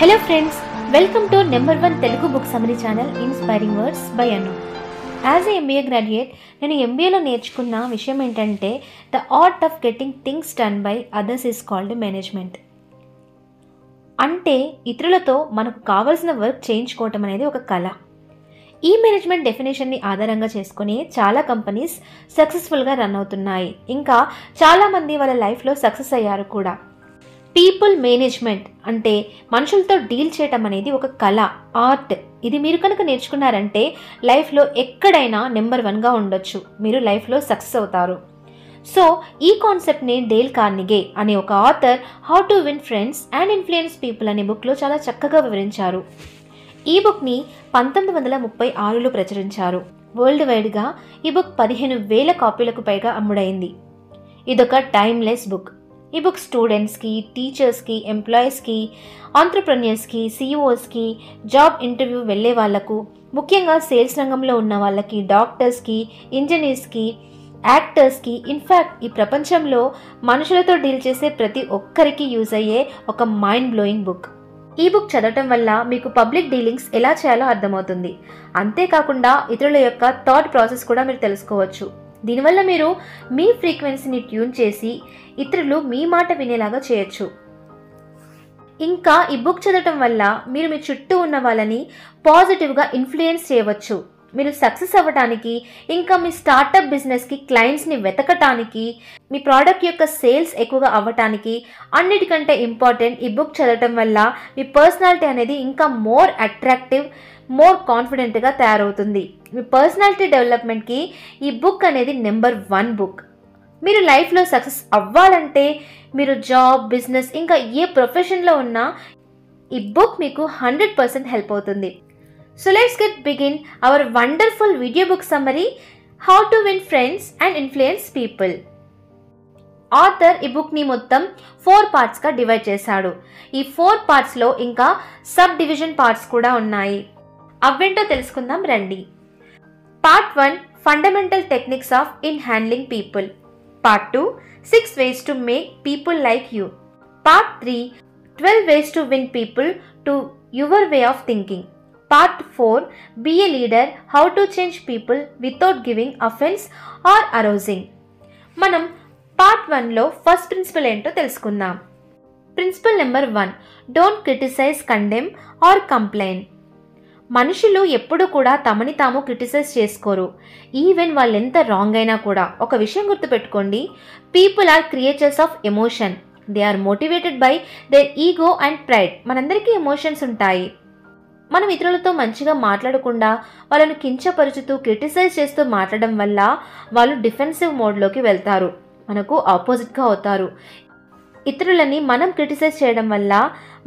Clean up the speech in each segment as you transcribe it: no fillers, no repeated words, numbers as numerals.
Hello friends, welcome to number 1 Telugu book summary channel Inspiring Words by Anu. As a MBA graduate, నేను MBAలో నేర్చుకున్న విషయం ఏంటంటే the art of getting things done by others is called management. అంటే ఇతరులతో మనకు కావాల్సిన work చేయించుకోవటం అనేది ఒక కళ. ఈ మేనేజ్మెంట్ డెఫినేషన్ని ఆధారంగా చేసుకుని చాలా కంపెనీస్ సక్సెస్ఫుల్గా రన్ అవుతున్నాయి. ఇంకా చాలామంది వాళ్ళ లైఫ్లో సక్సెస్ అయ్యారు కూడా. పీపుల్ మేనేజ్మెంట్ అంటే మనుషులతో డీల్ చేయటం అనేది ఒక కళ, ఆర్ట్. ఇది మీరు కనుక నేర్చుకున్నారంటే లైఫ్లో ఎక్కడైనా నెంబర్ 1గా ఉండొచ్చు, మీరు లైఫ్లో సక్సెస్ అవుతారు. సో ఈ కాన్సెప్ట్ని డేల్ కార్నిగే అనే ఒక author how to win friends and influence people అనే బుక్లో చాలా చక్కగా వివరించారు. ఈ బుక్ని 1936లో ప్రచురించారు. వరల్డ్ వైడ్గా ఈ బుక్ 15,000 కాపీలకు పైగా అమ్ముడైంది. ఇదొక టైమ్లెస్ బుక్. ఈ బుక్ స్టూడెంట్స్కి, టీచర్స్కి, ఎంప్లాయీస్కి, ఆంట్రప్రెన్యూర్స్కి, సిఇఓస్కి, జాబ్ ఇంటర్వ్యూ వెళ్ళే వాళ్లకు, ముఖ్యంగా సేల్స్ రంగంలో ఉన్న వాళ్ళకి, డాక్టర్స్కి, ఇంజనీర్స్కి, యాక్టర్స్కి, ఇన్ఫ్యాక్ట్ ఈ ప్రపంచంలో మనుషులతో డీల్ చేసే ప్రతి ఒక్కరికి యూజ్ అయ్యే ఒక మైండ్ బ్లోయింగ్ బుక్. ఈ బుక్ చదవటం వల్ల మీకు పబ్లిక్ డీలింగ్స్ ఎలా చేయాలో అర్థమవుతుంది. అంతేకాకుండా ఇతరుల యొక్క థాట్ ప్రాసెస్ కూడా మీరు తెలుసుకోవచ్చు. దీనివల్ల మీరు మీ ఫ్రీక్వెన్సీని ట్యూన్ చేసి ఇతరులు మీ మాట వినేలాగా చేయొచ్చు. ఇంకా ఈ బుక్ చదవటం వల్ల మీరు మీ చుట్టూ ఉన్న వాళ్ళని పాజిటివ్గా ఇన్ఫ్లుయెన్స్ చేయవచ్చు. మీరు సక్సెస్ అవ్వటానికి, ఇంకా మీ స్టార్టప్ బిజినెస్కి క్లయింట్స్ని వెతకటానికి, మీ ప్రోడక్ట్ యొక్క సేల్స్ ఎక్కువగా అవ్వటానికి, అన్నిటికంటే ఇంపార్టెంట్ ఈ బుక్ చదవటం వల్ల మీ పర్సనాలిటీ అనేది ఇంకా మోర్ అట్రాక్టివ్, మోర్ కాన్ఫిడెంట్గా తయారవుతుంది. మీ పర్సనాలిటీ డెవలప్మెంట్కి ఈ బుక్ అనేది నెంబర్ 1 బుక్. మీరు లైఫ్లో సక్సెస్ అవ్వాలంటే మీరు జాబ్, బిజినెస్, ఇంకా ఏ ప్రొఫెషన్లో ఉన్నా ఈ బుక్ మీకు 100% హెల్ప్ అవుతుంది. So let's get begin our wonderful video book summary, How to Win Friends and Influence People. Author ఈ బుక్ ని మొత్తం 4 పార్ట్స్ గా డివైడ్ చేశాడు. ఈ 4 పార్ట్స్ లో ఇంకా సబ్ డివిజన్ పార్ట్స్ కూడా ఉన్నాయి. అవేంటో తెలుసుకుందాం రండి. Part 1 fundamental techniques of in handling people. Part 2 6 ways to make people like you. Part 3 12 ways to win people to your way of thinking. Part 4 Be a leader, how to change people without giving offense or arousing. మనం part 1లో first principle ఏంటో తెలుసుకుందాం. Principle number 1 don't criticise, condemn or complain. మనుషులు ఎప్పుడు కూడా తమని తాము criticise చేసుకోరు, ఈవెన్ వాళ్ళు ఎంత రాంగ్ అయినా కూడా. ఒక విషయం గుర్తుపెట్టుకోండి, people are creatures of emotion. They are motivated by their ego and pride. మనందరికీ ఎమోషన్స్ ఉంటాయి. మనం ఇతరులతో మంచిగా మాట్లాడకుండా వాళ్ళను కించపరుచుతూ క్రిటిసైజ్ చేస్తూ మాట్లాడడం వల్ల వాళ్ళు డిఫెన్సివ్ మోడ్లోకి వెళ్తారు, మనకు ఆపోజిట్గా అవుతారు. ఇతరులని మనం క్రిటిసైజ్ చేయడం వల్ల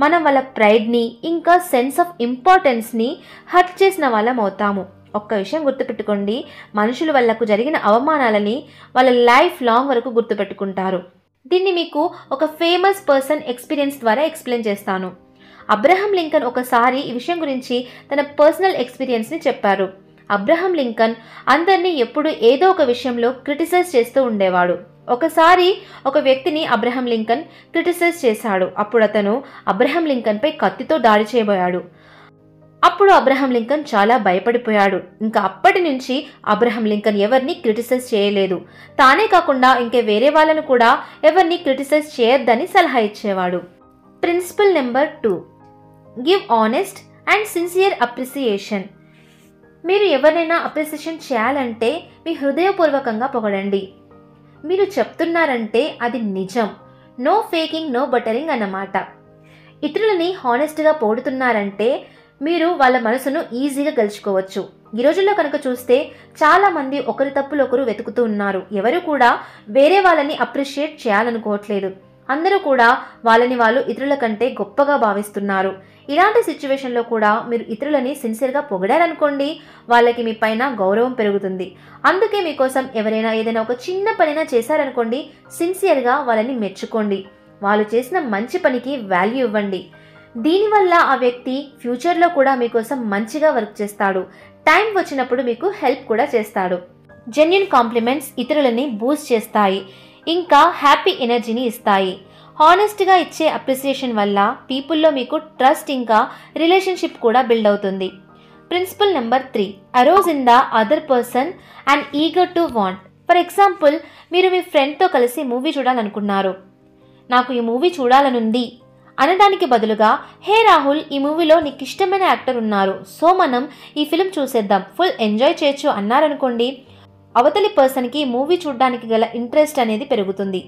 మనం వాళ్ళ ప్రైడ్ని, ఇంకా సెన్స్ ఆఫ్ ఇంపార్టెన్స్ని హర్ట్ చేసిన వాళ్ళం అవుతాము. ఒక్క విషయం గుర్తుపెట్టుకోండి, మనుషులు వాళ్ళకు జరిగిన అవమానాలని వాళ్ళ లైఫ్ లాంగ్ వరకు గుర్తుపెట్టుకుంటారు. దీన్ని మీకు ఒక ఫేమస్ పర్సన్ ఎక్స్పీరియన్స్ ద్వారా ఎక్స్ప్లెయిన్ చేస్తాను. అబ్రహం లింకన్ ఒకసారి ఈ విషయం గురించి తన పర్సనల్ ఎక్స్పీరియన్స్ని చెప్పారు. అబ్రహం లింకన్ అందరినీ ఎప్పుడు ఏదో ఒక విషయంలో క్రిటిసైజ్ చేస్తూ ఉండేవాడు. ఒకసారి ఒక వ్యక్తిని అబ్రహం లింకన్ క్రిటిసైజ్ చేశాడు. అప్పుడు అతను అబ్రహం లింకన్పై కత్తితో దాడి చేయబోయాడు. అప్పుడు అబ్రహం లింకన్ చాలా భయపడిపోయాడు. ఇంకా అప్పటి నుంచి అబ్రహం లింకన్ ఎవరిని క్రిటిసైజ్ చేయలేదు. తానే కాకుండా ఇంకే వేరే వాళ్ళను కూడా ఎవరిని క్రిటిసైజ్ చేయొద్దని సలహా ఇచ్చేవాడు. Principal number 2 give honest and sincere appreciation. మీరు ఎవరినైనా అప్రిసియేషన్ చేయాలంటే మీ హృదయపూర్వకంగా పొగడండి. మీరు చెప్తున్నారంటే అది నిజం, నో ఫేకింగ్, నో బటరింగ్ అన్నమాట. ఇతరులని హానెస్ట్గా పొగుడుతున్నారంటే మీరు వాళ్ళ మనసును ఈజీగా గెలుచుకోవచ్చు. ఈ రోజుల్లో కనుక చూస్తే చాలామంది ఒకరి తప్పులు ఒకరు వెతుకుతూ ఉన్నారు. ఎవరు కూడా వేరే వాళ్ళని అప్రిషియేట్ చేయాలనుకోవట్లేదు. అందరూ కూడా వాళ్ళని వాళ్ళు ఇతరుల కంటే గొప్పగా భావిస్తున్నారు. ఇలాంటి సిచ్యువేషన్లో కూడా మీరు ఇతరులని సిన్సియర్గా పొగిడారనుకోండి, వాళ్ళకి మీ పైన గౌరవం పెరుగుతుంది. అందుకే మీకోసం ఎవరైనా ఏదైనా ఒక చిన్న పనైనా చేశారనుకోండి, సిన్సియర్గా వాళ్ళని మెచ్చుకోండి. వాళ్ళు చేసిన మంచి పనికి వాల్యూ ఇవ్వండి. దీనివల్ల ఆ వ్యక్తి ఫ్యూచర్లో కూడా మీకోసం మంచిగా వర్క్ చేస్తాడు. టైం వచ్చినప్పుడు మీకు హెల్ప్ కూడా చేస్తాడు. జెన్యూన్ కాంప్లిమెంట్స్ ఇతరులని బూస్ట్ చేస్తాయి, ఇంకా హ్యాపీ ఎనర్జీని ఇస్తాయి. హానెస్ట్గా ఇచ్చే అప్రిసియేషన్ వల్ల పీపుల్లో మీకు ట్రస్ట్ ఇంకా రిలేషన్షిప్ కూడా బిల్డ్ అవుతుంది. Principal number 3, arouse in the other person and eager to want. For example, మీరు మీ ఫ్రెండ్తో కలిసి మూవీ చూడాలనుకున్నారు. నాకు ఈ మూవీ చూడాలనుంది అనడానికి బదులుగా, హే రాహుల్, ఈ మూవీలో నీకు ఇష్టమైన యాక్టర్ ఉన్నారు, సో మనం ఈ ఫిల్మ్ చూసేద్దాం, ఫుల్ ఎంజాయ్ చేయొచ్చు అన్నారనుకోండి, అవతలి పర్సన్కి మూవీ చూడడానికి గల ఇంట్రెస్ట్ అనేది పెరుగుతుంది.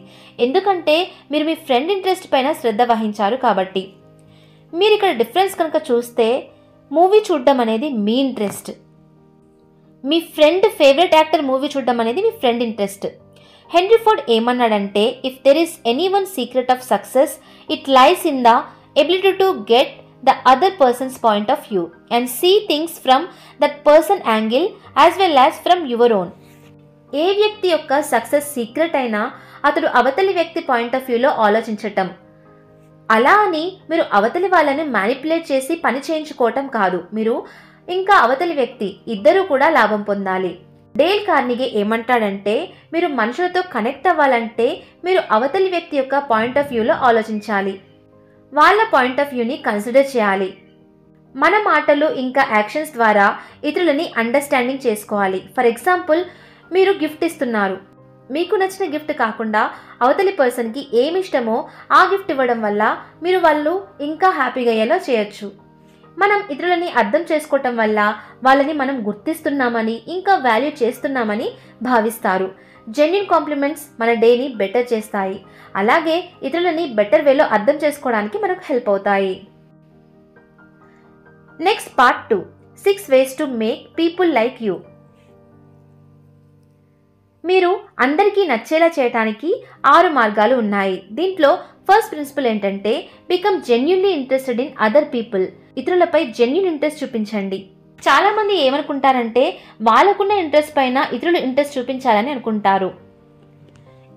ఎందుకంటే మీరు మీ ఫ్రెండ్ ఇంట్రెస్ట్ పైన శ్రద్ధ వహించారు కాబట్టి. మీరు ఇక్కడ డిఫరెన్స్ కనుక చూస్తే, మూవీ చూడడం అనేది మీ ఇంట్రెస్ట్, మీ ఫ్రెండ్ ఫేవరెట్ యాక్టర్ మూవీ చూడడం అనేది మీ ఫ్రెండ్ ఇంట్రెస్ట్. హెన్రీ ఫోర్డ్ ఏమన్నాడంటే, if there is any one secret of success, it lies in the ability to get the other person's point of view and see things from that person angle as well as from your own. ఏ వ్యక్తి యొక్క success secret అయినా అతడు అవతలి వ్యక్తి point of వ్యూలో ఆలోచించటం. అలా అని మీరు అవతలి వాళ్ళని మ్యానిపులేట్ చేసి పని చేయించుకోవటం కాదు. మీరు ఇంకా అవతలి వ్యక్తి ఇద్దరూ కూడా లాభం పొందాలి. డేల్ కార్నిగే ఏమంటాడంటే, మీరు మనుషులతో కనెక్ట్ అవ్వాలంటే మీరు అవతలి వ్యక్తి యొక్క పాయింట్ ఆఫ్ వ్యూలో ఆలోచించాలి, వాళ్ళ పాయింట్ ఆఫ్ వ్యూని కన్సిడర్ చేయాలి. మన మాటలు ఇంకా యాక్షన్స్ ద్వారా ఇతరులని అండర్స్టాండింగ్ చేసుకోవాలి. ఫర్ ఎగ్జాంపుల్, మీరు గిఫ్ట్ ఇస్తున్నారు. మీకు నచ్చిన గిఫ్ట్ కాకుండా అవతలి పర్సన్కి ఏమి ఇష్టమో ఆ గిఫ్ట్ ఇవ్వడం వల్ల మీరు వాళ్ళు ఇంకా హ్యాపీగా అయ్యేలా చేయొచ్చు. మనం ఇతరులని అర్థం చేసుకోవటం వల్ల వాళ్ళని మనం గుర్తిస్తున్నామని ఇంకా వాల్యూ చేస్తున్నామని భావిస్తారు. జెన్యూన్ కాంప్లిమెంట్స్ మన డేని బెటర్ చేస్తాయి, అలాగే ఇతరులని బెటర్ వేలో అర్థం చేసుకోవడానికి మనకు హెల్ప్ అవుతాయి. Next part 2, 6 ways to make people like you. మీరు అందరికీ నచ్చేలా చేయడానికి 6 మార్గాలు ఉన్నాయి. దీంట్లో ఫస్ట్ ప్రిన్సిపల్ ఏంటంటే, become genuinely interested in other people. ఇతరులపై జెన్యూన్ ఇంట్రెస్ట్ చూపించండి. చాలా మంది ఏమనుకుంటారంటే, వాళ్ళకున్న ఇంట్రెస్ట్ పైన ఇతరులు ఇంట్రెస్ట్ చూపించాలని అనుకుంటారు.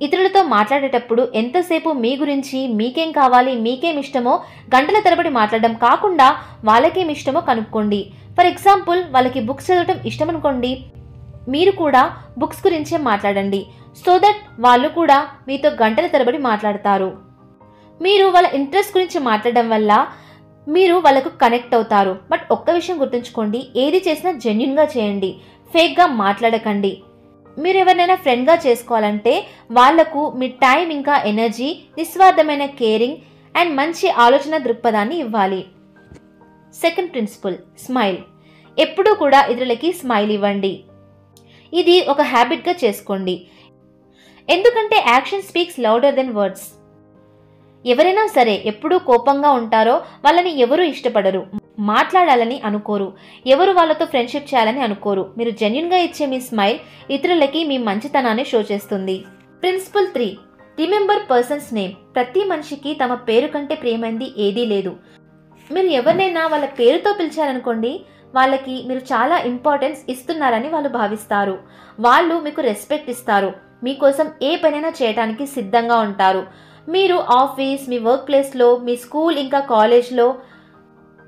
ఇతరులతో మాట్లాడేటప్పుడు ఎంతసేపు మీ గురించి, మీకేం కావాలి, మీకేం ఇష్టమో గంటల తరబడి మాట్లాడడం కాకుండా వాళ్ళకేం ఇష్టమో కనుక్కోండి. ఫర్ ఎగ్జాంపుల్, వాళ్ళకి బుక్స్ చదవటం ఇష్టం అనుకోండి, మీరు కూడా బుక్స్ గురించే మాట్లాడండి. సో దట్ వాళ్ళు కూడా మీతో గంటల తరబడి మాట్లాడతారు. మీరు వాళ్ళ ఇంట్రెస్ట్ గురించి మాట్లాడడం వల్ల మీరు వాళ్ళకు కనెక్ట్ అవుతారు. బట్ ఒక్క విషయం గుర్తుంచుకోండి, ఏది చేసినా జెన్యూన్గా చేయండి, ఫేక్గా మాట్లాడకండి. మీరు ఎవరినైనా ఫ్రెండ్గా చేసుకోవాలంటే వాళ్లకు మీ టైం ఇంకా ఎనర్జీ, నిస్వార్థమైన కేరింగ్ అండ్ మంచి ఆలోచన దృక్పథాన్ని ఇవ్వాలి. Second principal, smile. ఎప్పుడూ కూడా ఇతరులకి స్మైల్ ఇవ్వండి. ఇది ఒక హ్యాబిట్గా చేసుకోండి. ఎందుకంటే action speaks louder than words. ఎవరైనా సరే ఎప్పుడూ కోపంగా ఉంటారో వాళ్ళని ఎవరూ ఇష్టపడరు, మాట్లాడాలని అనుకోరు, ఎవరు వాళ్ళతో ఫ్రెండ్షిప్ చేయాలని అనుకోరు. మీరు జెన్యూన్గా ఇచ్చే మీ స్మైల్ ఇతరులకి మీ మంచితనాన్ని షో చేస్తుంది. Principle 3, remember person's name. ప్రతి మనిషికి తమ పేరు కంటే ప్రియమైంది ఏదీ లేదు. మీరు ఎవరినైనా వాళ్ళ పేరుతో పిలిచారనుకోండి, వాళ్ళకి మీరు చాలా ఇంపార్టెన్స్ ఇస్తున్నారని వాళ్ళు భావిస్తారు. వాళ్ళు మీకు రెస్పెక్ట్ ఇస్తారు, మీకోసం ఏ పనైనా చేయడానికి సిద్ధంగా ఉంటారు. మీరు ఆఫీస్, మీ వర్క్ ప్లేస్లో, మీ స్కూల్ ఇంకా కాలేజ్లో,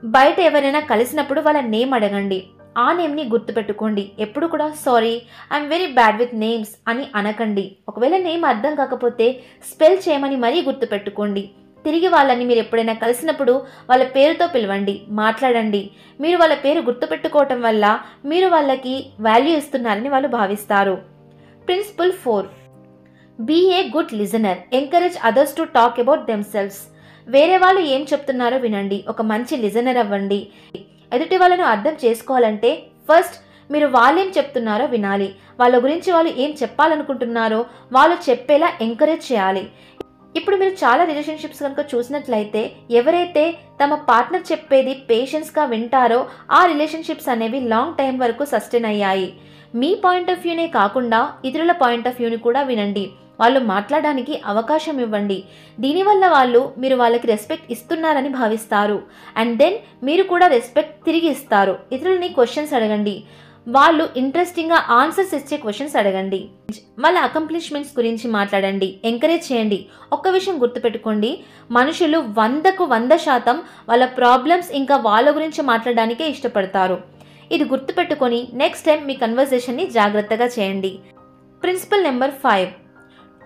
బయట ఎవరైనా కలిసినప్పుడు వాళ్ళ నేమ్ అడగండి. ఆ నేమ్ని గుర్తుపెట్టుకోండి. ఎప్పుడు కూడా sorry, I'm very bad with names అని అనకండి. ఒకవేళ నేమ్ అర్థం కాకపోతే స్పెల్ చేయమని మరీ గుర్తుపెట్టుకోండి. తిరిగి వాళ్ళని మీరు ఎప్పుడైనా కలిసినప్పుడు వాళ్ళ పేరుతో పిలవండి, మాట్లాడండి. మీరు వాళ్ళ పేరు గుర్తుపెట్టుకోవటం వల్ల మీరు వాళ్ళకి వాల్యూ ఇస్తున్నారని వాళ్ళు భావిస్తారు. Principle 4, be a good listener. Encourage others to talk about themselves. వేరే వాళ్ళు ఏం చెప్తున్నారో వినండి, ఒక మంచి లిజనర్ అవ్వండి. ఎదుటి వాళ్ళను అర్థం చేసుకోవాలంటే ఫస్ట్ మీరు వాళ్ళేం చెప్తున్నారో వినాలి. వాళ్ళ గురించి వాళ్ళు ఏం చెప్పాలనుకుంటున్నారో వాళ్ళు చెప్పేలా ఎంకరేజ్ చేయాలి. ఇప్పుడు మీరు చాలా రిలేషన్షిప్స్ కనుక చూసినట్లయితే, ఎవరైతే తమ పార్ట్నర్ చెప్పేది పేషెన్స్గా వింటారో ఆ రిలేషన్షిప్స్ అనేవి లాంగ్ టైం వరకు సస్టైన్ అయ్యాయి. మీ పాయింట్ ఆఫ్ వ్యూనే కాకుండా ఇతరుల పాయింట్ ఆఫ్ వ్యూని కూడా వినండి. వాళ్ళు మాట్లాడడానికి అవకాశం ఇవ్వండి. దీనివల్ల మీరు వాళ్ళకి రెస్పెక్ట్ ఇస్తున్నారని భావిస్తారు. అండ్ దెన్ మీరు కూడా రెస్పెక్ట్ తిరిగి ఇస్తారు. ఇతరులని క్వశ్చన్స్ అడగండి, వాళ్ళు ఇంట్రెస్టింగ్గా ఆన్సర్స్ ఇచ్చే క్వశ్చన్స్ అడగండి. వాళ్ళ అకంప్లిష్మెంట్స్ గురించి మాట్లాడండి, ఎంకరేజ్ చేయండి. ఒక్క విషయం గుర్తుపెట్టుకోండి, మనుషులు 100కు 100% వాళ్ళ ప్రాబ్లమ్స్ ఇంకా వాళ్ళ గురించి మాట్లాడడానికే ఇష్టపడతారు. ఇది గుర్తుపెట్టుకొని నెక్స్ట్ టైం మీ కన్వర్జేషన్ని జాగ్రత్తగా చేయండి. Principal number 5,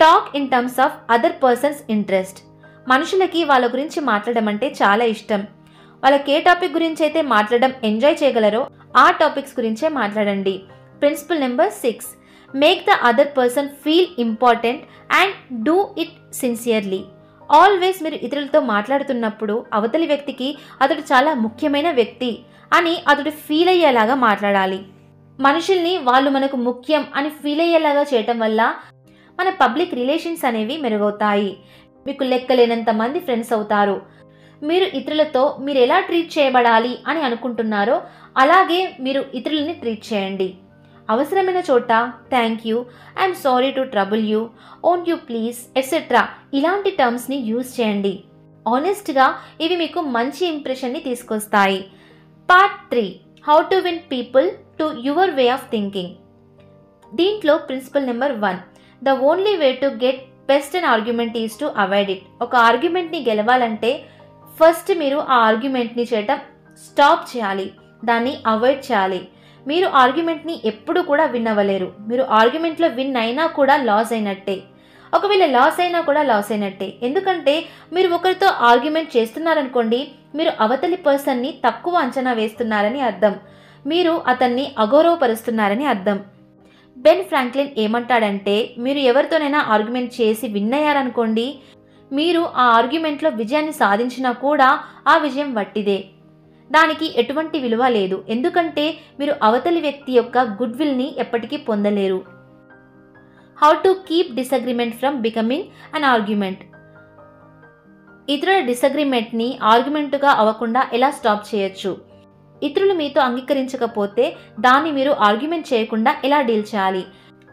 talk in terms of other persons interest. మనుషులకి వాళ్ళ గురించి మాట్లాడడం అంటే చాలా ఇష్టం. వాళ్ళకి ఏ టాపిక్ గురించి అయితే మాట్లాడడం ఎంజాయ్ చేయగలరో ఆ టాపిక్స్ గురించే మాట్లాడండి. Principal number 6, make the other person feel important and do it sincerely. Always మీరు ఇతరులతో మాట్లాడుతున్నప్పుడు అవతలి వ్యక్తికి అతడు చాలా ముఖ్యమైన వ్యక్తి అని అతడు ఫీల్ అయ్యేలాగా మాట్లాడాలి. మనుషుల్ని వాళ్ళు మనకు ముఖ్యం అని ఫీల్ అయ్యేలాగా చేయటం వల్ల మన పబ్లిక్ రిలేషన్స్ అనేవి మెరుగవుతాయి. మీకు లెక్కలేనంత మంది ఫ్రెండ్స్ అవుతారు. మీరు ఇతరులతో మీరు ఎలా ట్రీట్ చేయబడాలి అని అనుకుంటున్నారో అలాగే మీరు ఇతరులని ట్రీట్ చేయండి. అవసరమైన చోట thank you, I'm sorry to trouble you, won't you please etcetera ఇలాంటి టర్మ్స్ని యూజ్ చేయండి. ఆనెస్ట్గా ఇవి మీకు మంచి ఇంప్రెషన్ని తీసుకొస్తాయి. Part 3, how to win people to your way of thinking. దీంట్లో principle number 1, the only way to get best an argument is to avoid it. ఒక ఆర్గ్యుమెంట్ని గెలవాలంటే ఫస్ట్ మీరు ఆ ఆర్గ్యుమెంట్ని చేయటం స్టాప్ చేయాలి, దాన్ని అవాయిడ్ చేయాలి. మీరు ఆర్గ్యుమెంట్ని ఎప్పుడు కూడా విన్ అవ్వలేరు. మీరు ఆర్గ్యుమెంట్లో విన్ అయినా కూడా లాస్ అయినట్టే. ఒకవేళ లాస్ అయినా కూడా లాస్ అయినట్టే. ఎందుకంటే మీరు ఒకరితో ఆర్గ్యుమెంట్ చేస్తున్నారనుకోండి, మీరు అవతలి పర్సన్ని తక్కువ అంచనా వేస్తున్నారని అర్థం. మీరు అతన్ని అగౌరవపరుస్తున్నారని అర్థం. బెన్ ఫ్రాంక్లిన్ ఏమంటాడంటే, మీరు ఎవరితోనైనా ఆర్గ్యుమెంట్ చేసి విన్ అయ్యారనుకోండి, మీరు ఆ ఆర్గ్యుమెంట్లో విజయాన్ని సాధించినా కూడా ఆ విజయం వట్టిదే, దానికి ఎటువంటి విలువ లేదు. ఎందుకంటే మీరు అవతలి వ్యక్తి యొక్క గుడ్ విల్ని ఎప్పటికీ పొందలేరు. How to keep disagreement from becoming an argument. ఇతరుల డిసగ్రిమెంట్ని ఆర్గ్యుమెంటుగా అవ్వకుండా ఎలా స్టాప్ చేయొచ్చు? ఇతరులు మీతో అంగీకరించకపోతే దాన్ని మీరు ఆర్గ్యుమెంట్ చేయకుండా ఎలా డీల్ చేయాలి?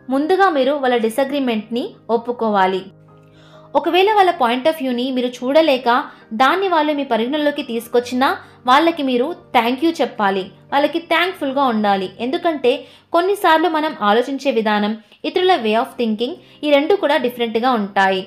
ముందుగా మీరు వాళ్ళ డిసగ్రిమెంట్ని ఒప్పుకోవాలి. ఒకవేళ వాళ్ళ పాయింట్ ఆఫ్ వ్యూని మీరు చూడలేక దాన్ని వాళ్ళు మీ పరిగణలోకి తీసుకొచ్చినా వాళ్ళకి మీరు థ్యాంక్ యూ చెప్పాలి, వాళ్ళకి థ్యాంక్ఫుల్గా ఉండాలి. ఎందుకంటే కొన్నిసార్లు మనం ఆలోచించే విధానం, ఇతరుల వే ఆఫ్ థింకింగ్ ఈ రెండు కూడా డిఫరెంట్గా ఉంటాయి.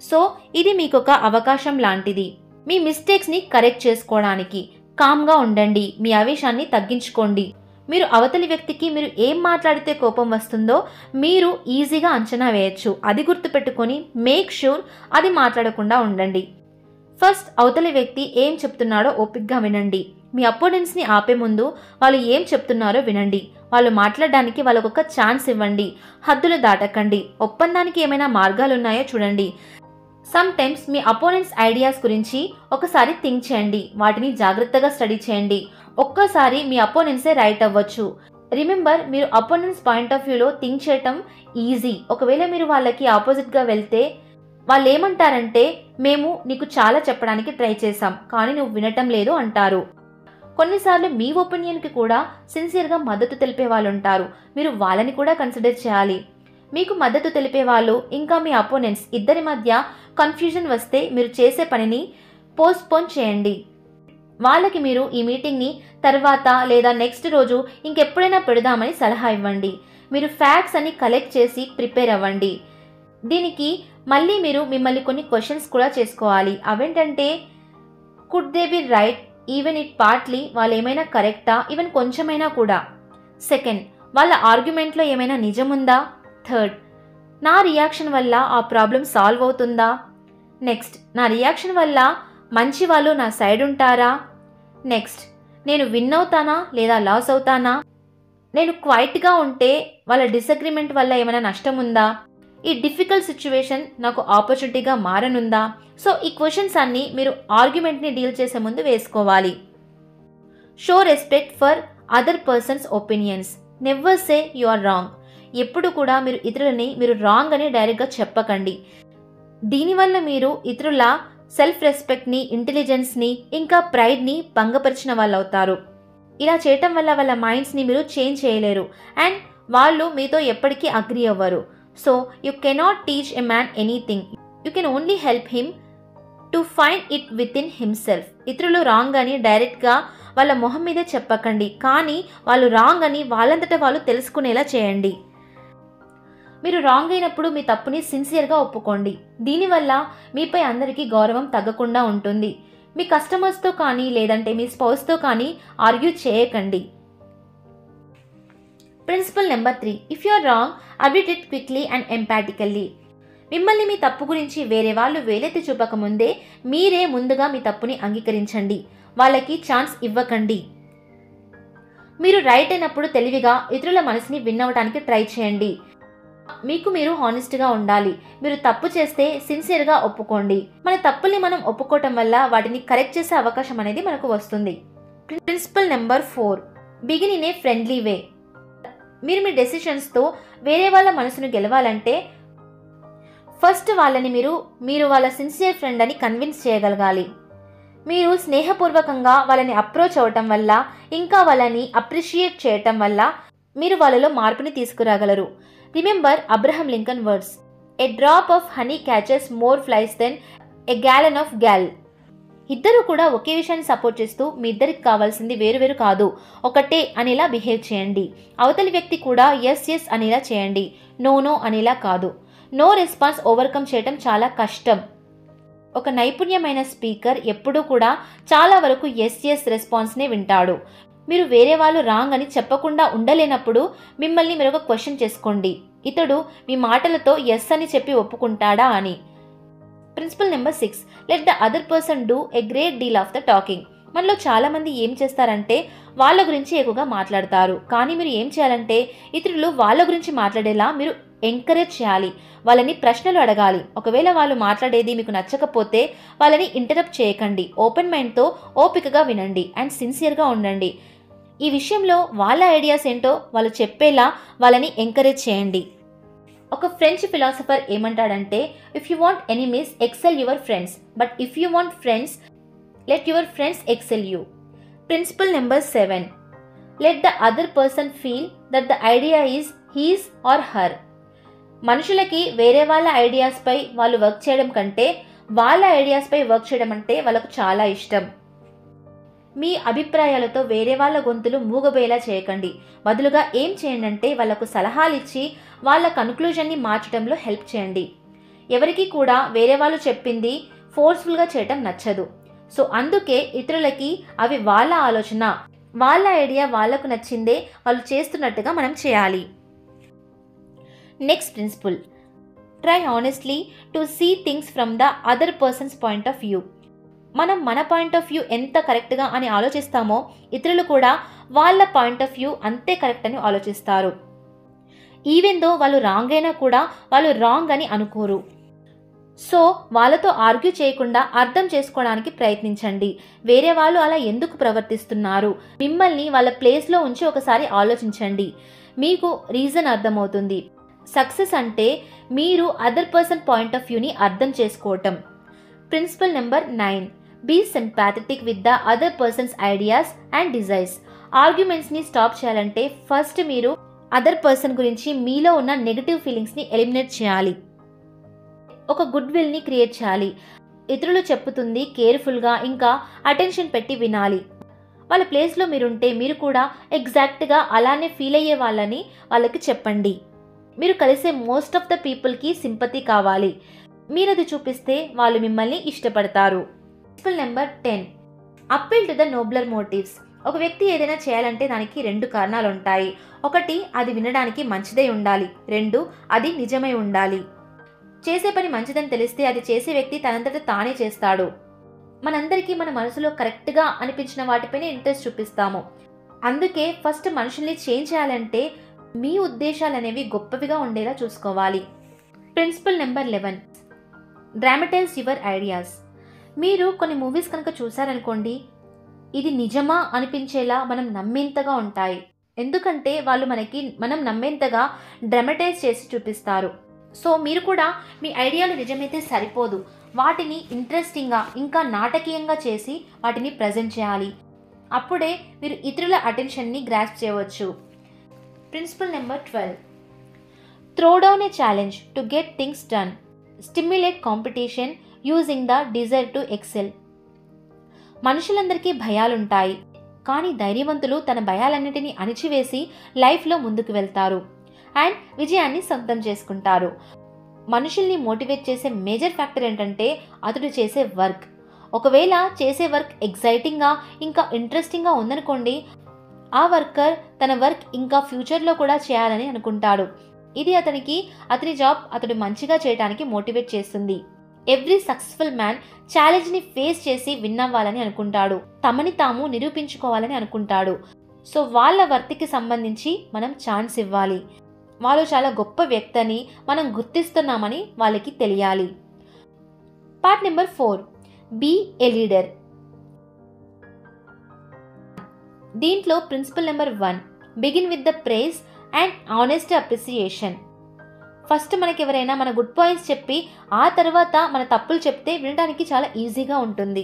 సో ఇది మీకు ఒక అవకాశం లాంటిది మీ మిస్టేక్స్ని కరెక్ట్ చేసుకోవడానికి. కామ్గా ఉండండి, మీ ఆవేశాన్ని తగ్గించుకోండి. మీరు అవతలి వ్యక్తికి మీరు ఏం మాట్లాడితే కోపం వస్తుందో మీరు ఈజీగా అంచనా వేయచ్చు. అది గుర్తుపెట్టుకొని మేక్ షూర్ అది మాట్లాడకుండా ఉండండి. ఫస్ట్ అవతలి వ్యక్తి ఏం చెప్తున్నాడో ఓపిక్గా వినండి. మీ అపోనెంట్స్ని ఆపే ముందు వాళ్ళు ఏం చెప్తున్నారో వినండి. వాళ్ళు మాట్లాడడానికి వాళ్ళకు ఒక ఛాన్స్ ఇవ్వండి. హద్దులు దాటకండి. ఒప్పందానికి ఏమైనా మార్గాలు ఉన్నాయో చూడండి. సమ్ టైమ్స్ మీ అపోనెంట్స్ ఐడియాస్ గురించి ఒకసారి థింక్ చేయండి, వాటిని జాగ్రత్తగా స్టడీ చేయండి. ఒక్కసారి మీ అపోనెంట్సే రైట్ అవ్వచ్చు. రిమెంబర్, మీరు అపోనెంట్స్ పాయింట్ ఆఫ్ వ్యూలో థింక్ చేయటం ఈజీ. ఒకవేళ మీరు వాళ్ళకి ఆపోజిట్గా వెళ్తే వాళ్ళు ఏమంటారంటే, మేము నీకు చాలా చెప్పడానికి ట్రై చేశాం కానీ నువ్వు వినటం లేదు అంటారు. కొన్నిసార్లు మీ ఒపీనియన్కి కూడా సిన్సియర్గా మద్దతు తెలిపే వాళ్ళు ఉంటారు. మీరు వాళ్ళని కూడా కన్సిడర్ చేయాలి. మీకు మద్దతు తెలిపే వాళ్ళు ఇంకా మీ అపోనెంట్స్ ఇద్దరి మధ్య కన్ఫ్యూజన్ వస్తే మీరు చేసే పనిని పోస్ట్పోన్ చేయండి. వాళ్ళకి మీరు ఈ మీటింగ్ని తర్వాత లేదా నెక్స్ట్ రోజు ఇంకెప్పుడైనా పెడదామని సలహా ఇవ్వండి. మీరు ఫ్యాక్ట్స్ అని కలెక్ట్ చేసి ప్రిపేర్ అవ్వండి. దీనికి మళ్ళీ మీరు మిమ్మల్ని కొన్ని క్వశ్చన్స్ కూడా చేసుకోవాలి. అవేంటంటే, could they be right even it partly, వాళ్ళు ఏమైనా కరెక్టా ఈవెన్ కొంచెమైనా కూడా. సెకండ్, వాళ్ళ ఆర్గ్యుమెంట్లో ఏమైనా నిజముందా? థర్డ్, నా రియాక్షన్ వల్ల ఆ ప్రాబ్లం సాల్వ్ అవుతుందా? నెక్స్ట్, నా రియాక్షన్ వల్ల మంచి వాళ్ళు నా సైడ్ ఉంటారా? నెక్స్ట్, నేను విన్ అవుతానా లేదా లాస్ అవుతానా? నేను క్వైట్గా ఉంటే వాళ్ళ డిసగ్రిమెంట్ వల్ల ఏమైనా నష్టం ఉందా? ఈ డిఫికల్ట్ సిచ్యువేషన్ నాకు ఆపర్చునిటీగా మారనుందా? సో ఈ క్వశ్చన్స్ అన్నీ మీరు ఆర్గ్యుమెంట్ని డీల్ చేసే ముందు వేసుకోవాలి. Show respect for other person's opinions. Never say you are wrong. ఎప్పుడు కూడా మీరు ఇతరులని మీరు రాంగ్ అని డైరెక్ట్గా చెప్పకండి. దీనివల్ల మీరు ఇతరుల సెల్ఫ్ రెస్పెక్ట్ని, ఇంటెలిజెన్స్ని ఇంకా ప్రైడ్ని భంగపరిచిన వాళ్ళు అవుతారు. ఇలా చేయటం వల్ల వాళ్ళ మైండ్స్ని మీరు చేంజ్ చేయలేరు అండ్ వాళ్ళు మీతో ఎప్పటికీ అగ్రీ అవ్వరు. So you cannot teach a man anything, you can only help him to find it with in himself. ఇతరులు రాంగ్ అని డైరెక్ట్గా వాళ్ళ మొహం మీదే చెప్పకండి, కానీ వాళ్ళు రాంగ్ అని వాళ్ళంతటా వాళ్ళు తెలుసుకునేలా చేయండి. మీరు రాంగ్ అయినప్పుడు మీ తప్పుని సిన్సియర్గా ఒప్పుకోండి. దీనివల్ల మీపై అందరికీ గౌరవం తగ్గకుండా ఉంటుంది. మీ కస్టమర్స్తో కానీ లేదంటే మీ స్పౌస్తో కానీ ఆర్గ్యూ చేయకండి. Principle number 3, if you are wrong admit it quickly and emphatically. మిమ్మల్ని మీ తప్పు గురించి వేరే వాళ్ళు వేలెత్తి చూపకముందే మీరే ముందుగా మీ తప్పుని అంగీకరించండి. వాళ్ళకి ఛాన్స్ ఇవ్వకండి. మీరు రైట్ అయినప్పుడు తెలివిగా ఇతరుల మనసుని విన్నవటానికి ట్రై చేయండి. మీకు మీరు హానెస్ట్గా ఉండాలి. మీరు తప్పు చేస్తే సిన్సియర్గా ఒప్పుకోండి. మన తప్పుల్ని మనం ఒప్పుకోవటం వల్ల వాటిని కరెక్ట్ చేసే అవకాశం అనేది మనకు వస్తుంది. Principle number 4, begin in a friendly way. మీరు మీ డెసిషన్స్తో వేరే వాళ్ళ మనసును గెలవాలంటే ఫస్ట్ వాళ్ళని మీరు వాళ్ళ సిన్సియర్ ఫ్రెండ్ అని కన్విన్స్ చేయగలగాలి. మీరు స్నేహపూర్వకంగా వాళ్ళని అప్రోచ్ అవ్వటం వల్ల, ఇంకా వాళ్ళని అప్రిషియేట్ చేయటం వల్ల మీరు వాళ్ళలో మార్పుని తీసుకురాగలరు. Remember Abraham Lincoln words, a drop of honey catches more flies than a gallon of gall. ఇద్దరు కూడా ఒకే విషయాన్ని సపోర్ట్ చేస్తూ మీ ఇద్దరికి కావాల్సింది వేరు కాదు, ఒకటే అనేలా బిహేవ్ చేయండి. అవతలి వ్యక్తి కూడా ఎస్ ఎస్ అనేలా చేయండి, నో నో అనేలా కాదు. నో రెస్పాన్స్ ఓవర్కమ్ చేయటం చాలా కష్టం. ఒక నైపుణ్యమైన స్పీకర్ ఎప్పుడూ కూడా చాలా వరకు ఎస్ ఎస్ రెస్పాన్స్నే వింటాడు. మీరు వేరే వాళ్ళు రాంగ్ అని చెప్పకుండా ఉండలేనప్పుడు మిమ్మల్ని మీరు ఒక క్వశ్చన్ చేసుకోండి, ఇతడు మీ మాటలతో ఎస్ అని చెప్పి ఒప్పుకుంటాడా అని. Principal number 6, let the other person do a great deal of the talking. మనలో చాలామంది ఏం చేస్తారంటే వాళ్ళ గురించి ఎక్కువగా మాట్లాడతారు. కానీ మీరు ఏం చేయాలంటే ఇతరులు వాళ్ళ గురించి మాట్లాడేలా మీరు ఎంకరేజ్ చేయాలి. వాళ్ళని ప్రశ్నలు అడగాలి. ఒకవేళ వాళ్ళు మాట్లాడేది మీకు నచ్చకపోతే వాళ్ళని ఇంటరప్ట్ చేయకండి. ఓపెన్ మైండ్తో ఓపికగా వినండి అండ్ సిన్సియర్గా ఉండండి. ఈ విషయంలో వాళ్ళ ఐడియాస్ ఏంటో వాళ్ళు చెప్పేలా వాళ్ళని ఎంకరేజ్ చేయండి. ఒక ఫ్రెంచ్ ఫిలాసఫర్ ఏమంటాడంటే, if you want enemies excel your friends, but if you want friends let your friends excel you. Principle number 7, let the other person feel that the idea is his or her. మనుషులకి వేరే వాళ్ళ ఐడియాస్పై వాళ్ళు work చేయడం కంటే వాళ్ళ ఐడియాస్పై work చేయడం అంటే వాళ్ళకు చాలా ఇష్టం. మీ అభిప్రాయాలతో వేరే వాళ్ళ గొంతులు మూగబోయేలా చేయకండి. బదులుగా ఏం చేయండి అంటే వాళ్ళకు సలహాలు ఇచ్చి వాళ్ళ కన్క్లూజన్ని మార్చడంలో హెల్ప్ చేయండి. ఎవరికి కూడా వేరే వాళ్ళు చెప్పింది ఫోర్స్ఫుల్గా చేయటం నచ్చదు. సో అందుకే ఇతరులకి అవి వాళ్ళ ఆలోచన, వాళ్ళ ఐడియా వాళ్ళకు నచ్చిందే వాళ్ళు చేస్తున్నట్టుగా మనం చేయాలి. Next principle, try honestly to see things from the other person's point of view. మనం మన పాయింట్ ఆఫ్ వ్యూ ఎంత కరెక్ట్గా అని ఆలోచిస్తామో ఇతరులు కూడా వాళ్ళ పాయింట్ ఆఫ్ వ్యూ అంతే కరెక్ట్ అని ఆలోచిస్తారు. ఈవెన్ దో వాళ్ళు రాంగ్ అయినా కూడా వాళ్ళు రాంగ్ అని అనుకోరు. సో వాళ్ళతో ఆర్గ్యూ చేయకుండా అర్థం చేసుకోవడానికి ప్రయత్నించండి. వేరే వాళ్ళు అలా ఎందుకు ప్రవర్తిస్తున్నారు, మిమ్మల్ని వాళ్ళ ప్లేస్లో ఉంచి ఒకసారి ఆలోచించండి. మీకు రీజన్ అర్థమవుతుంది. సక్సెస్ అంటే మీరు అదర్ పర్సన్ పాయింట్ ఆఫ్ వ్యూని అర్థం చేసుకోవటం. Principle number 9, be sympathetic with the other person's ideas and desires. ఆర్గ్యుమెంట్స్ని స్టాప్ చేయాలంటే ఫస్ట్ మీరు అదర్ పర్సన్ గురించి మీలో ఉన్న నెగటివ్ ఫీలింగ్స్ని ఎలిమినేట్ చేయాలి. ఒక గుడ్ విల్ని క్రియేట్ చేయాలి. ఇతరులు చెప్పుతుంది కేర్ఫుల్గా ఇంకా అటెన్షన్ పెట్టి వినాలి. వాళ్ళ ప్లేస్లో మీరుంటే మీరు కూడా ఎగ్జాక్ట్గా అలానే ఫీల్ అయ్యే వాళ్ళని వాళ్ళకి చెప్పండి. మీరు కలిసే మోస్ట్ ఆఫ్ ద పీపుల్కి సింపతి కావాలి. మీరు అది చూపిస్తే వాళ్ళు మిమ్మల్ని ఇష్టపడతారు. Principle number 10, appeal to the nobler motives. ఒక వ్యక్తి ఏదైనా చేయాలంటే దానికి 2 కారణాలు ఉంటాయి. 1, అది వినడానికి మంచిదై ఉండాలి. 2, అది నిజమై ఉండాలి. చేసే పని మంచిదని తెలిస్తే అది చేసే వ్యక్తి తనంతట తానే చేస్తాడు. మనందరికీ మన మనసులో కరెక్ట్గా అనిపించిన వాటిపైనే ఇంట్రెస్ట్ చూపిస్తాము. అందుకే ఫస్ట్ మనుషుల్ని చేంజ్ చేయాలంటే మీ ఉద్దేశాలు అనేవి గొప్పవిగా ఉండేలా చూసుకోవాలి. Principal number 11, dramatise your ideas. మీరు కొన్ని మూవీస్ కనుక చూసారనుకోండి, ఇది నిజమా అనిపించేలా మనం నమ్మేంతగా ఉంటాయి. ఎందుకంటే వాళ్ళు మనం నమ్మేంతగా డ్రామటైజ్ చేసి చూపిస్తారు. సో మీరు కూడా మీ ఐడియాలు నిజమైతే సరిపోదు, వాటిని ఇంట్రెస్టింగ్గా ఇంకా నాటకీయంగా చేసి వాటిని ప్రజెంట్ చేయాలి. అప్పుడే మీరు ఇతరుల అటెన్షన్ని గ్రాస్ప్ చేయవచ్చు. Principle number 12, throw down a challenge to get things done. Stimulate competition using the desire to excel. మనుషులందరికీ భయాలుంటాయి, కానీ ధైర్యవంతులు తన భయాలన్నిటినీ అణిచివేసి లైఫ్లో ముందుకు వెళ్తారు అండ్ విజయాన్ని సొంతం చేసుకుంటారు. మనుషుల్ని మోటివేట్ చేసే మేజర్ ఫ్యాక్టర్ ఏంటంటే అతడు చేసే వర్క్. ఒకవేళ చేసే వర్క్ ఎగ్జైటింగ్గా ఇంకా ఇంట్రెస్టింగ్గా ఉందనుకోండి, ఆ వర్కర్ తన వర్క్ ఇంకా ఫ్యూచర్లో కూడా చేయాలని అనుకుంటాడు. ఇది అతని జాబ్ అతడు మంచిగా చేయడానికి మోటివేట్ చేస్తుంది. ఎవ్రీ సక్సెస్ఫుల్ మ్యాన్ ఛాలెంజ్ని ఫేస్ చేసి విన్ అవ్వాలని అనుకుంటాడు, తమని తాము నిరూపించుకోవాలని అనుకుంటాడు. సో వాళ్ళ వర్తికి సంబంధించి మనం ఛాన్స్ ఇవ్వాలి. వాళ్ళు చాలా గొప్ప వ్యక్తి అని మనం గుర్తిస్తున్నామని వాళ్ళకి తెలియాలి. Part number 4, be a leader. దీంట్లో principle number 1, begin with the praise and honest appreciation. First మనకి ఎవరైనా మన గుడ్ పాయింట్స్ చెప్పి ఆ తర్వాత మన తప్పులు చెప్తే వినడానికి చాలా ఈజీగా ఉంటుంది.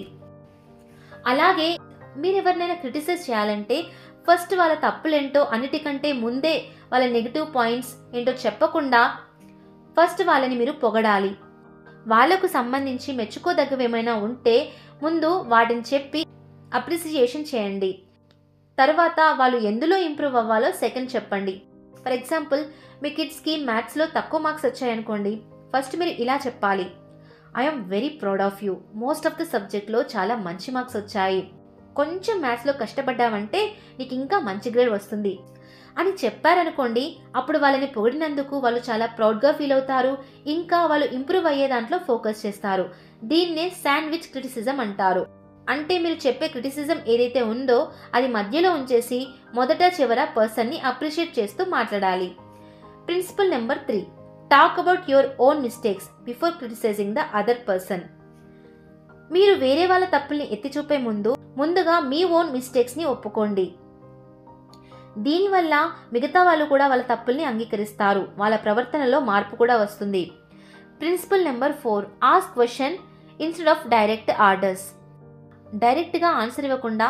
అలాగే మీరు ఎవరినైనా క్రిటిసైజ్ చేయాలంటే ఫస్ట్ వాళ్ళ తప్పులేంటో అన్నిటికంటే ముందే వాళ్ళ నెగిటివ్ పాయింట్స్ ఏంటో చెప్పకుండా ఫస్ట్ వాళ్ళని మీరు పొగడాలి. వాళ్ళకు సంబంధించి మెచ్చుకోదగ్గవి ఏమైనా ఉంటే ముందు వాటిని చెప్పి అప్రిసియేషన్ చేయండి. తర్వాత వాళ్ళు ఎందులో ఇంప్రూవ్ అవ్వాలో సెకండ్ చెప్పండి. ఫర్ ఎగ్జాంపుల్, మీ కిడ్స్కి మ్యాథ్స్లో తక్కువ మార్క్స్ వచ్చాయనుకోండి, ఫస్ట్ మీరు ఇలా చెప్పాలి, I'm very proud of you, most of the సబ్జెక్ట్లో చాలా మంచి మార్క్స్ వచ్చాయి, కొంచెం మ్యాథ్స్లో కష్టపడ్డావంటే నీకు ఇంకా మంచి గ్రేడ్ వస్తుంది అని చెప్పారనుకోండి. అప్పుడు వాళ్ళని పొగిడినందుకు వాళ్ళు చాలా ప్రౌడ్గా ఫీల్ అవుతారు, ఇంకా వాళ్ళు ఇంప్రూవ్ అయ్యే దాంట్లో ఫోకస్ చేస్తారు. దీన్నే శాండ్విచ్ క్రిటిసిజం అంటారు. అంటే మీరు చెప్పే క్రిటిసిజం ఏదైతే ఉందో అది మధ్యలో ఉంచేసి మొదట చివర పర్సన్ని అప్రిషియేట్ చేస్తూ మాట్లాడాలి. Principle number 3, talk about your own mistakes before criticising the other person. మీరు వేరే వాళ్ళ తప్పుల్ని ఎత్తి చూపే ముందుగా మీ ఓన్ మిస్టేక్స్ని ఒప్పుకోండి. దీనివల్ల మిగతా వాళ్ళు కూడా వాళ్ళ తప్పుల్ని అంగీకరిస్తారు, వాళ్ళ ప్రవర్తనలో మార్పు కూడా వస్తుంది. Principle number 4, ask question instead of direct orders. డైరెక్ట్గా ఆన్సర్ ఇవ్వకుండా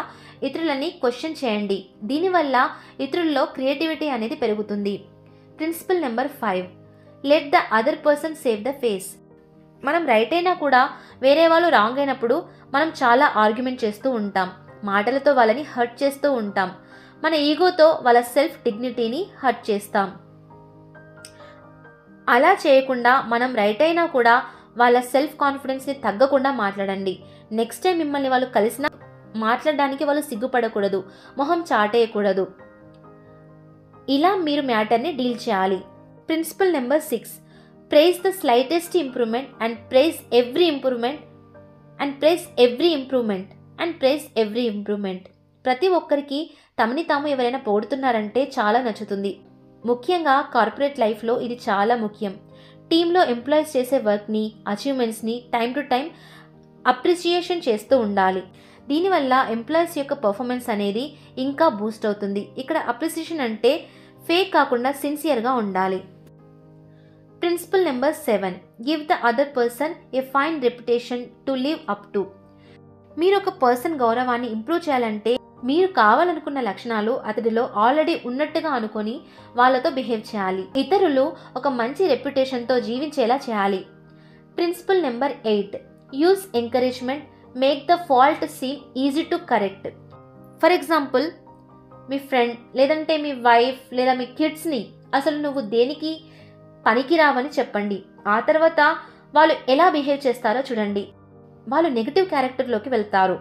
ఇతరులని క్వశ్చన్ చేయండి. దీనివల్ల ఇతరుల్లో క్రియేటివిటీ అనేది పెరుగుతుంది. Principal number 5, let the other person save the face. మనం రైట్ అయినా కూడా వేరే వాళ్ళు రాంగ్ అయినప్పుడు మనం చాలా ఆర్గ్యుమెంట్ చేస్తూ ఉంటాం, మాటలతో వాళ్ళని హర్ట్ చేస్తూ ఉంటాం, మన ఈగోతో వాళ్ళ సెల్ఫ్ డిగ్నిటీని హర్ట్ చేస్తాం. అలా చేయకుండా మనం రైట్ అయినా కూడా వాళ్ళ సెల్ఫ్ కాన్ఫిడెన్స్ని తగ్గకుండా మాట్లాడండి. నెక్స్ట్ టైం మిమ్మల్ని వాళ్ళు కలిసినా మాట్లాడడానికి వాళ్ళు సిగ్గుపడకూడదు, మొహం చాటేయకూడదు. ఇలా మీరు మ్యాటర్ని డీల్ చేయాలి. Principle number 6, praise the slightest improvement and praise every improvement and praise every improvement and praise every improvement. ప్రతి ఒక్కరికి తమని తాము ఎవరైనా పొగుడుతున్నారంటే చాలా నచ్చుతుంది. ముఖ్యంగా కార్పొరేట్ లైఫ్లో ఇది చాలా ముఖ్యం. టీంలో ఎంప్లాయీస్ చేసే వర్క్ని, అచీవ్మెంట్స్ని టైం టు టైం అప్రిసియేషన్ చేస్తూ ఉండాలి. దీనివల్ల ఎంప్లాయీస్ యొక్క పర్ఫార్మెన్స్ అనేది ఇంకా బూస్ట్ అవుతుంది. ఇక్కడ అప్రిసియేషన్ అంటే ఫేక్ కాకుండా సిన్సియర్గా ఉండాలి. Principal number 7, give the other person A fine reputation to live up to. మీరు ఒక పర్సన్ గౌరవాన్ని ఇంప్రూవ్ చేయాలంటే మీరు కావాలనుకున్న లక్షణాలు అతడిలో ఆల్రెడీ ఉన్నట్టుగా అనుకొని వాళ్ళతో బిహేవ్ చేయాలి. ఇతరులు ఒక మంచి రెప్యుటేషన్తో జీవించేలా చేయాలి. Principle number 8, use encouragement, make the fault seem easy to correct. For example, మీ ఫ్రెండ్ లేదంటే మీ వైఫ్ లేదా మీ కిడ్స్ని అసలు నువ్వు దేనికి పనికిరావని చెప్పండి. ఆ తర్వాత వాళ్ళు ఎలా బిహేవ్ చేస్తారో చూడండి. వాళ్ళు నెగిటివ్ క్యారెక్టర్లోకి వెళ్తారు.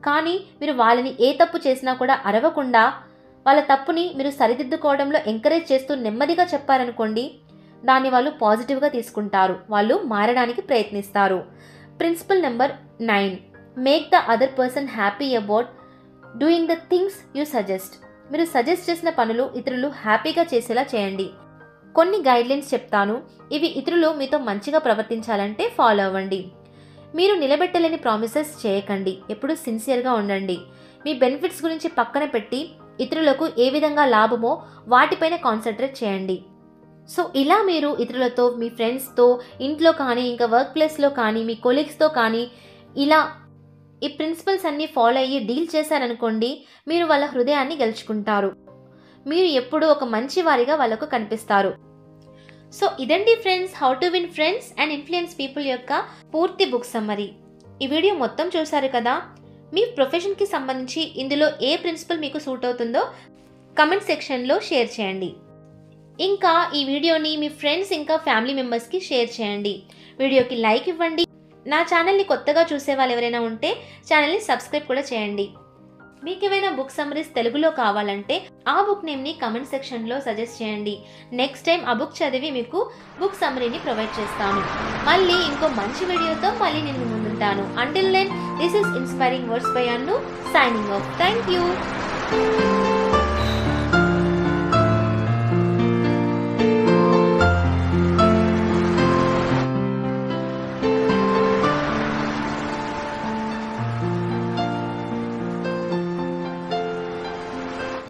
కానీ మీరు వాళ్ళని ఏ తప్పు చేసినా కూడా అరవకుండా వాళ్ళ తప్పుని మీరు సరిదిద్దుకోవడంలో ఎంకరేజ్ చేస్తూ నెమ్మదిగా చెప్పారనుకోండి, దాన్ని వాళ్ళు పాజిటివ్గా తీసుకుంటారు, వాళ్ళు మారడానికి ప్రయత్నిస్తారు. Principal number 9, make the other person happy about doing the things you suggest. మీరు సజెస్ట్ చేసిన పనులు ఇతరులు హ్యాపీగా చేసేలా చేయండి. కొన్ని గైడ్లైన్స్ చెప్తాను, ఇవి ఇతరులు మీతో మంచిగా ప్రవర్తించాలంటే ఫాలో అవ్వండి. మీరు నిలబెట్టలేని ప్రామిసెస్ చేయకండి, ఎప్పుడూ సిన్సియర్గా ఉండండి. మీ బెనిఫిట్స్ గురించి పక్కన పెట్టి ఇతరులకు ఏ విధంగా లాభమో వాటిపైన కాన్సన్ట్రేట్ చేయండి. సో ఇలా మీరు ఇతరులతో, మీ ఫ్రెండ్స్తో, ఇంట్లో కానీ ఇంకా వర్క్ ప్లేస్లో కానీ మీ కొలీగ్స్తో కానీ ఇలా ఈ ప్రిన్సిపల్స్ అన్నీ ఫాలో అయ్యి డీల్ చేశారనుకోండి, మీరు వాళ్ళ హృదయాన్ని గెలుచుకుంటారు. మీరు ఎప్పుడూ ఒక మంచి వారిగా వాళ్ళకు కనిపిస్తారు. సో ఇదండి friends, how to win friends and influence people యొక్క పూర్తి బుక్ సమ్మరీ. ఈ వీడియో మొత్తం చూసారు కదా. మీ ప్రొఫెషన్కి సంబంధించి ఇందులో ఏ ప్రిన్సిపల్ మీకు సూట్ అవుతుందో కమెంట్ సెక్షన్లో షేర్ చేయండి. ఇంకా ఈ వీడియోని మీ ఫ్రెండ్స్ ఇంకా ఫ్యామిలీ మెంబర్స్కి షేర్ చేయండి. వీడియోకి లైక్ ఇవ్వండి. నా ఛానల్ని కొత్తగా చూసే వాళ్ళు ఎవరైనా ఉంటే ఛానల్ని సబ్స్క్రైబ్ కూడా చేయండి. మీకు ఏమైనా బుక్ సమ్మరీస్ తెలుగులో కావాలంటే ఆ బుక్ నేమ్ని కమెంట్ సెక్షన్లో సజెస్ట్ చేయండి. నెక్స్ట్ టైం ఆ బుక్ చదివి మీకు బుక్ సమ్మరీని ప్రొవైడ్ చేస్తాను. మళ్ళీ ఇంకో మంచి వీడియోతో మళ్ళీ నేను ముందుంటాను. Until then, this is inspiring words by Annu, signing off. Thank you.